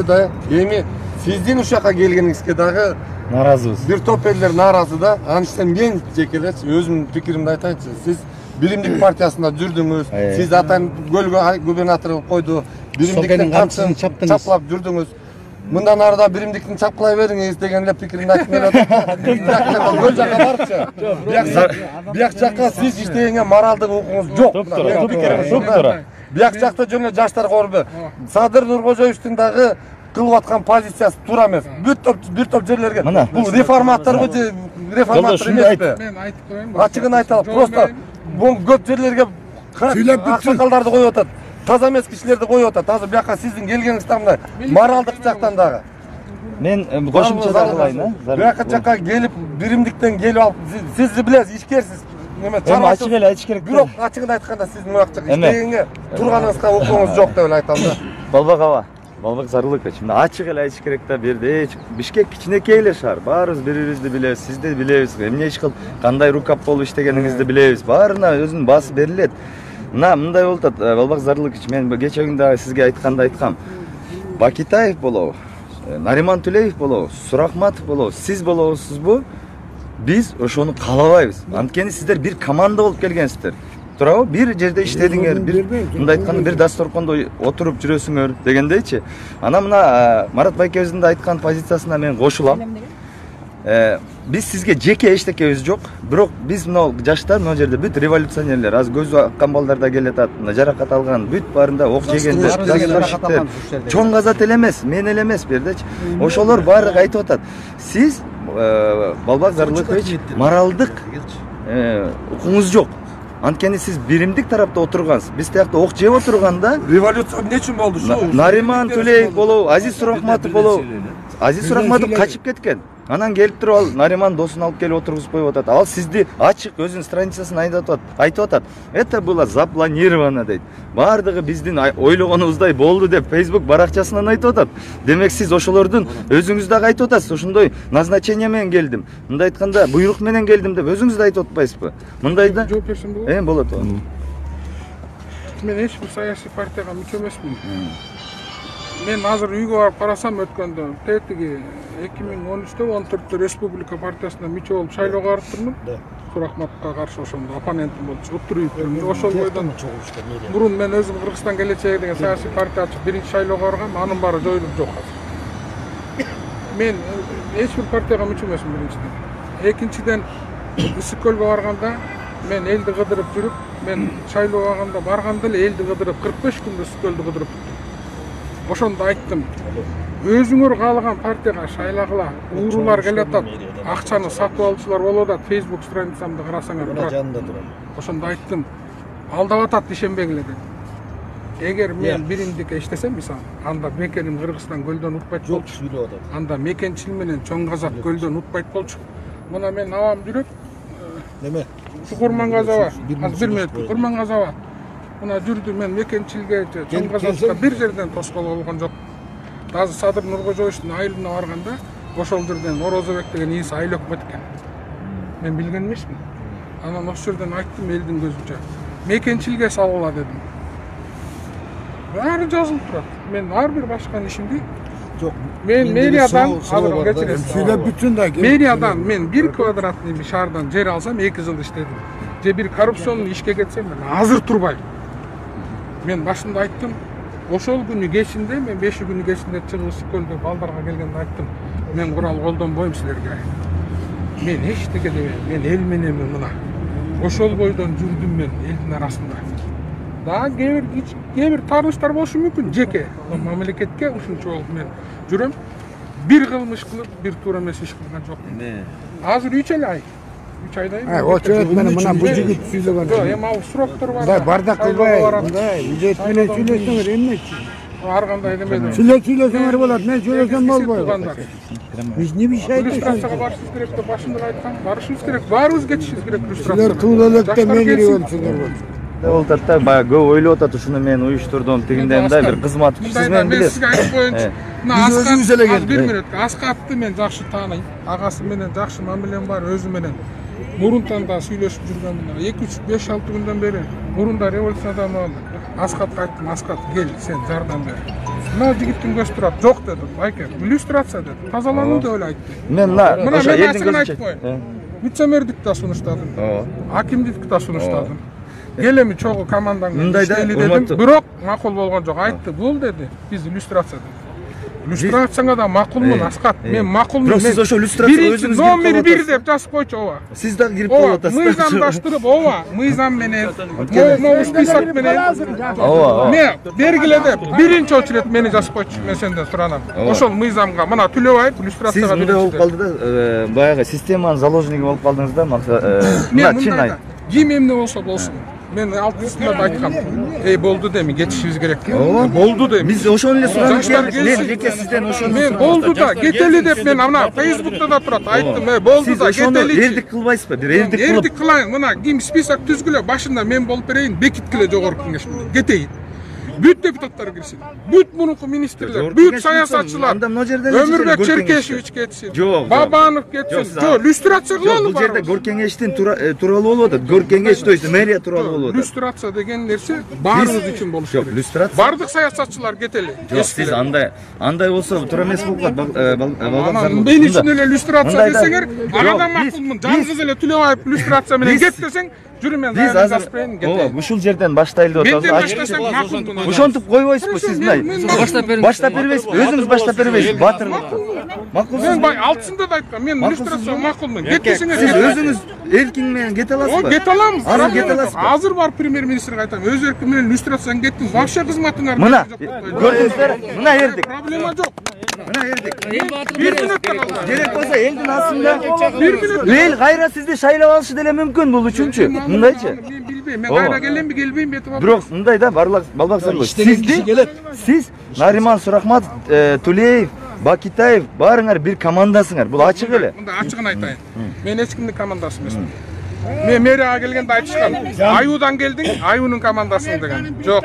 да. Эми сиздин ушакка келгениңизге дагы нааразыбыз. Бир топ элдер нааразы да. Анын үстүнөн мен жекелечи өзүмдүн пикиримди айтайынчы. Сиз Биримдик партиясында жүрдүңүз. Сиз атан көлгө губернатор болуп койду. Биримдиктин камчысын чаплап жүрдүңүз. Мындан арыда биримдиктин чапкылай бериңиз деген эле пикиримди айтып келатам. Көл жакка барчы. Бияк жакка сиз иштегенге моралдык укугуңуз жок. Бияк жакта жөн жаштар корбу. Садыр Нуркожоевдун дагы кылып аткан позициясы туура эмес. Бир топ жерлерге бул реформаторбу же реформатор эмеспи? Мен айтып коеюн. Ачыгын айталы. Просто бул көп жерлерге аксакалдарды коюп атат. Таза эмес кишилерди коюп атат. Азыр бияка сиздин келгениңизден мына моралдык жактан дагы. Мен кошумча да кылайын, Бияка жакка келип, биримдиктен келип алып, сиз билесиз, ишкерсиз. Ачык эле айтыш керек. Бирок ачыгын айтканда сиздин мына жакка иштегенге турганыңызга укугуңуз жок деп эле айтам да. Балбак аба. Балбак Зарылыкович, мына ачык эле айтыш керек да, берде Бишкек кичинекей эле шаар. Баарыбыз бири-бирибизди билебиз, сиз да билебиз. Эмне иш кылып, кандай рукап болуп иштегениңизди билебиз. Баарына өзүнүн баасы берилет. Мына мындай болуп атат, Балбак Зарылыкович, мен кечээ күн дагы сизге айтканда айткам. Бакитаев болобу, Нариман Түлеев болобу, Сурахматов болобу, сиз болобусузбу? Биз ошону каалабайбыз. Анткени сиздер бир команда болуп келгенсиздер. Туурабы? Бир жерде иштедиңер, мындай айтканда бир дасторкондо отуруп жүрөсүңөр дегендейчи. Ана мына Марат Байкебиздин да айткан позициясына мен кошулам. Биз сизге жеке эчтекебиз жок, бирок биз мына жаштар мына жерде бүт революционерлер, аз көзү аккан балдар да келатат, жаракат алган, бүт баарында ок жегендер, чоң казат эле эмес, мен эле эмес бердечи. Ошолор баары айтып атат. Сиз Балбак Зарылыкович моралдык укуңуз жок. Анткени сиз биримдик тарапта отургансыз. Биз тиякта ок жеп отурганда революция эмне үчүн болду ушу? Нариман Түлеев болобу, Азиз Сурахматов болобу. Азиз Сурахматов качып кеткен. Анан келип туруп ал Нариман досун алып келип отургузуп коюп атат. Ал сизди ачык өзүнүн страницасына айтып атат. Это было запланировано дейт. Бардыгы биздин ойлогонубуздай болду деп Facebook баракчасынан айтып атат. Демек сиз ошолордун өзүңүз дагы айтып атасыз. Ошондой назначение менен келдим. Мындай айтканда буйрук менен келдим деп өзүңүз да айтып атпайсызбы? Мындайда жооп берсем болобу? Болот. Мен эч бир саясий партияга мүчө эмесмин. Мен азыр үйгө барып карасам өткөндө тетиги 2013-тө 14-тө Республика партиясына мүчө болуп шайлоого барып турмун. Сурахматовго каршы ошондо оппонентим болчу. Уттуруп турмун. Ошол бойдон мурун мен өзүм Кыргызстан келечеги деген саясий партия ачып биринчи шайлоого баргам, анын баары жоюлуп жок азыр. Мен эч бир партияга мүчө эмесмин биринчиден. Экинчиден Ысык көлгө барганда мен элди кыдырып жүрүп, мен шайлоо барганда эле элди кыдырып 45 күндө Ысык көлдү кыдырып ошондо айттым. Өзүңөр каалаган партияга шайлагыла, уурулар келатат, акчаны сатып алуучулар болуп атат, Facebook страницамды карасаңар турат. Ошондо айттым, алдап атат ишенбегиле дедим. Эгер мен биримдикке иштесем, мисалы, анда мекеним Кыргызстан көлдөн утпайт болчу. Анда мекенчил менен чоң казат көлдөн утпайт болчу. Мына мен авам жүрөт. Неме? Курмангазова, азыр 1 мүнөт Курмангазова. Мына жүрдү мен мекенчилге, чоң казатка бир жерден тоскоол болгон жок. Азыр Садыр Нуркожоевдун айылына барганда, ошол жерден Орозобек деген ээси айлап кеткен. Мен билген эмесмин. Анан ошол жерден айттым элдин көзүнчө. Мекенчилге салгыла дедим. Баары жазылып турат. Мен ар бир башкан ишимди жок. Мен мэриядан азыр кечиресиз. Сүйлөп бүтүн да. Мэриядан мен 1 квадратный шаардан жер алсам 2 жыл иштедим. Же бир коррупционный ишке кетсем мен азыр турбайм. Мен башында айттым. Ошол күнү кечинде мен 5 күнү кечинде чыгып Ысык көлгө балдарга келгенде айттым. Мен курал колдонбойм силерге. Мен эчтеке дебейм. Мен эл мененмин мына. Ошол бойдон жүрдүм мен элдин арасында. Да кээ бир тааныштар болушу мүмкүн жеке. Мамлекетке ушунча болуп мен жүрөм. Бир кылмыш кылып, бир туура эмес иш кылган жокмун. Азыр 3 ай. 3 айда эми. Очерет менен мына бу жигит сүйлөгөн. Жок, эми ал суроктор бар. Мындай бардак кылбай, мындай бюджет менен сүйлөсөңөр эмнечи? Ар кандай демедим. Сүйлөсөңөр болот, мен сүйлөсөм болбойт. Биз не бир шай иллюстрацияга барышыбыз керек деп башында айткам. Барышыбыз керек, баарыбыз кетишибиз керек иллюстрацияга. Силер туулалыкта мен киребсиңер. Болот да, баягы көп ойлоп атат, ушуну мен уюштурдум, тигинден да бир кызмат сиз менен билесиз. Сизге айтып коеюнчу. Мына өзүңүз эле келдиңиз. Аскатты мен жакшы тааныйм. Агасы менен жакшы мамилем бар, өзү менен. Мурунтан да сүйлөшүп жүргөн мына 2-3-5-6 күндөн бери мурунда революциядан болду. Аскатка айттым, Аскат кел, сен жардам бер. Мына жигиттин көзү турат, жок дедим. Айке, иллюстрация деди. Тазалануу деп эле айтты. Мен Мына мен ачыгын айтпайм. Вице-мэрдик да сунуштадым. Акимдик да сунуштадым. Келеми чогуу командаңды иштейли дедим. Бирок макул болгон жок. Айтты, бул деди. Биз иллюстрация дедик. Иллюстрацияга да макулмун, Аскат. Мен макулмун. Бирок сиз ошо иллюстрация өзүңүз номер 1 деп жазып койчу, ооба. Сиз да кирип коюп атасыз. Мыйзамдаштырып, ооба, мыйзам менен, могу список менен. Ооба. Мен бергиле деп биринчи очередь мени жазып койчу, мен сенден суранам. Ошол мыйзамга мына Төлөбаев иллюстрацияга сиз мындай болуп калды да, баягы системанын заложниги болуп калдыңыз да, мына чын айт. Ким эмне болсо болсун. Мен алтысында да айткам. Болду деми, кетишибиз керек. Болду деми. Биз ошону эле сурадык. Мен жеке сизден ошону. Мен болду да, кетели деп мен ана Facebook'та да турат. Айттым, болду да, кетели. Эрдик кылбайсызбы? Бир эрдик кылып. Эрдик кылайын. Мына ким список түзгүлө, башында мен болуп берейин, бекиткиле жогорку кеңеш менен. Кетейин. Бүт депутаттар кирсин. Бүт мунуку министрлер, бүт саясатчылар. Өмүрбек Черкешевич кетсин. Бабанов кетсин. Жок, иллюстрация кылалы. Бул жерде гор кеңештин тууралуу болуп атат. Гор кеңеш, то есть мэрия тууралуу болуп атат. Иллюстрация деген нерсе баарыбыз үчүн болуш керек. Жок, иллюстрация. Бардык саясатчылар кетели. Жок, сиз андай болсо туура эмес болуп калат. Мен үчүн эле иллюстрация десеңер, ага да макулмун. Жалгыз эле Төлөбаев иллюстрация менен кет десең, жүрүм мен жазып берейин. Ооба, ушул жерден баштайлы деп атасыз. Мен баштасам макулмун. Ошентип койбойсузбу сиз мындай? Баштап бербейсизби? Өзүңүз баштап бербейсизби? Батырлык. Макулсуз. Мен алтысында да айткам, мен иллюстрация макулмун. Кет десеңер сиз өзүңүз эркиң менен кете аласызбы? Кете алам. Азыр кете аласызбы? Азыр бар премьер-министрге айтам. Өз эрким менен иллюстрацияны кеттим. Вообще кызматыңар. Мына, көрдүңүздөр, мына эрдик. Проблема жок. Мына эрдик. 1 мүнөттө калды. Керек болсо элдин астында 1 мүнөт. Эл кайра сизди шайлап алышы деле мүмкүн бул үчүнчү. Мындайчы. Мен билбейм. Мен кайра келемби, келбейм бетип атам. Бирок мындай да балбак сырлы. Сиз Нариман Сурахматов, Тулеев, Бакитаев баарыңар бир командасыңар. Бул ачык эле. Мында ачыгын айтайын. Мен эч кимдин командасы эмесмин. Мен мэрияга келгенде айтышкан. Аюудан келдиң, Аюунун командасың деген. Жок.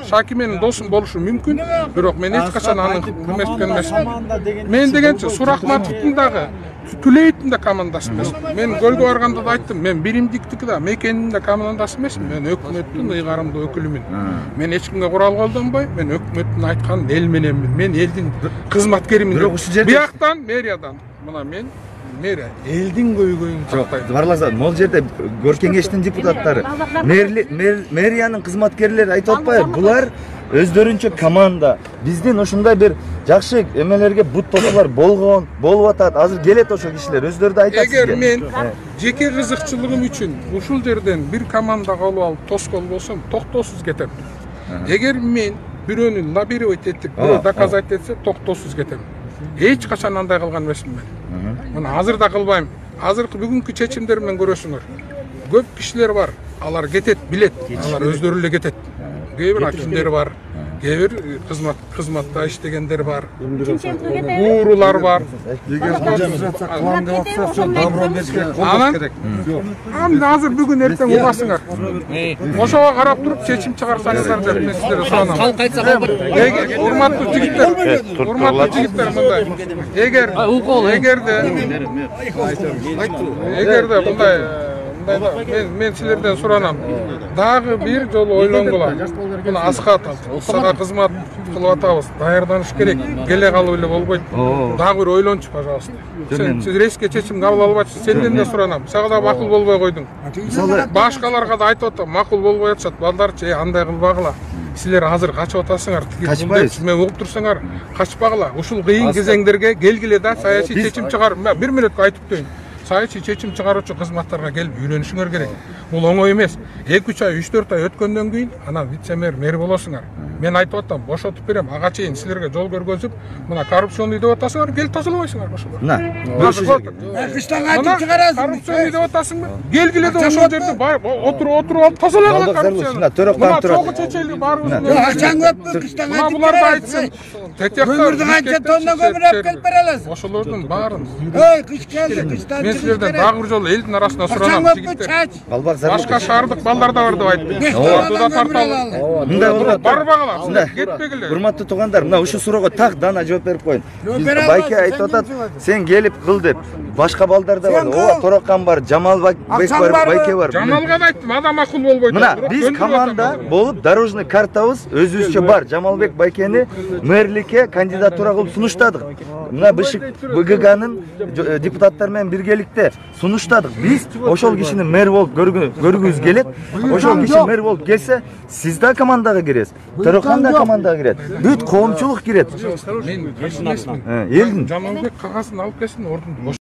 Шаки менин досум болушу мүмкүн, бирок мен эч качан анын кызматкер эмесмин. Мен дегенче Сурахматовдун дагы, Төлөевдин да командасы эмесмин. Мен көлгө барганда да айттым, мен биримдиктики да, Мекенин да командасы эмесмин. Мен өкмөттүн ыйгарымдуу өкүлүмүн. Мен эч кимге курал колдонбойм, мен өкмөттүн айткан эл мененмин. Мен элдин кызматкеримин. Бияктан, мэриядан. Мына мен мэрия элдин көйгөйүн сактайт. Барласа, могул жерде гор кеңештин депутаттары, мэриянын кызматкерлери айтып атпайбы? Булар өздөрүнчө команда. Биздин ушундай бир жакшы эмелерге бут тосуулар болгон, болуп атат. Азыр келет ошо кишилер, өздөрү да айтат сизге. Эгер мен жеке кызыкчылыгым үчүн ушул жерден бир команда калып алып тоскоол болсом, токтоосуз кетем. Эгер мен бирөөнү лоббировать этип, бирөө доказать этсе, токтоосуз кетем. Эч качан андай кылган эмесмин мен. Мына азыр да кылбайм. Азыркы бүгүнкү чечимдер менен көрөсүңөр. Көп кишилер бар. Алар кетет, билет. Алар өздөрү эле кетет. Кээ бир акимдер бар. Кээ бир кызматта иштегендер бар. Уурулар бар. Кылам деп атса, ошо добро бериш керек, колдош керек. Анда азыр бүгүн эртең угасыңар. Ошого карап туруп чечим чыгарсаңыздар деп мен сиздерге суранам. Калк айтса калк. Урматтуу жигиттер, урматтуу жигиттер мындай. Эгерде мындай мен силерден суранам. Дагы бир жолу ойлонгула. Мына Аскат сага кызмат кылып атабыз. Даярданыш керек. Келе калып эле болбойт. Дагы бир ойлончу, пожалуйста. Сиз резко чечим кабыл албайсыз. Сенден да суранам. Сага да макул болбой койдуң. Башкаларга да айтып атам, макул болбой атышат. Балдарчы андай кылбагыла. Силер азыр качып атасыңар. Качпайбыз. Мен угуп турсаңар, качпагыла. Ушул кыйын кезеңдерге келгиле да саясий чечим чыгарып, 1 мүнөткө айтып коеюн. Саясий чечим чыгаруучу кызматтарга келип үйлөнүшүңөр керек. Бул оңой эмес. 2-3 ай, 3-4 ай өткөндөн кийин анан вице-мэр, мэр болосуңар. Мен айтып атам, бошотуп берем, ага чейин силерге жол көргөзүп, мына коррупционный деп атасыңар, келип тазалабайсыңар ошолор. Мына, Кыштан айтып чыгарасың. Коррупционный деп атасыңбы? Келгиле да ошол жерде отуруп алып тазалагыла коррупцияны. Мына төрөктөн турат. Чогуу чечели барыбыз. Акчаң көппү, кыштан Мына айтып булар да чыгарасың. айтсын. Тетектер Көмүрдүн канча тонна көмүр алып келип бере аласың. Ошолордун баарын. Ой, кыш келди, кыштан силерден дагы бир жолу элдин арасында суранам жигиттер. Калбак Башка шаардык балдар да бар деп айтты. Ошону да тарталы. Мындай болот. Барбагыла, Мындай. кетпегиле. Урматтуу туугандар, мына ушул суроого так дана жооп берип коеюн. Байке айтып атат, сен келип кыл деп. Башка балдар да бар. Ооба, Тороккан бар, Жамалбек бар, Байке бар. Жамалга да айттым, адам акыл болбойт. Мына биз команда болуп дорожный картабыз өзүбүзчө бар. Жамалбек Байкени мэрликке кандидатура кылып сунуштадык. Мына БГГнын депутаттары менен биргеликте сунуштадык. Биз ошол кишини мэр болуп көргүбүз келет. Ошол киши мэр болуп келсе, сиз да командага киресиз. Тороккан да командага кирет. Бүт коомчулук кирет. Мен эмесмин. Элдин Жамалбек кагасын алып келсин, ордун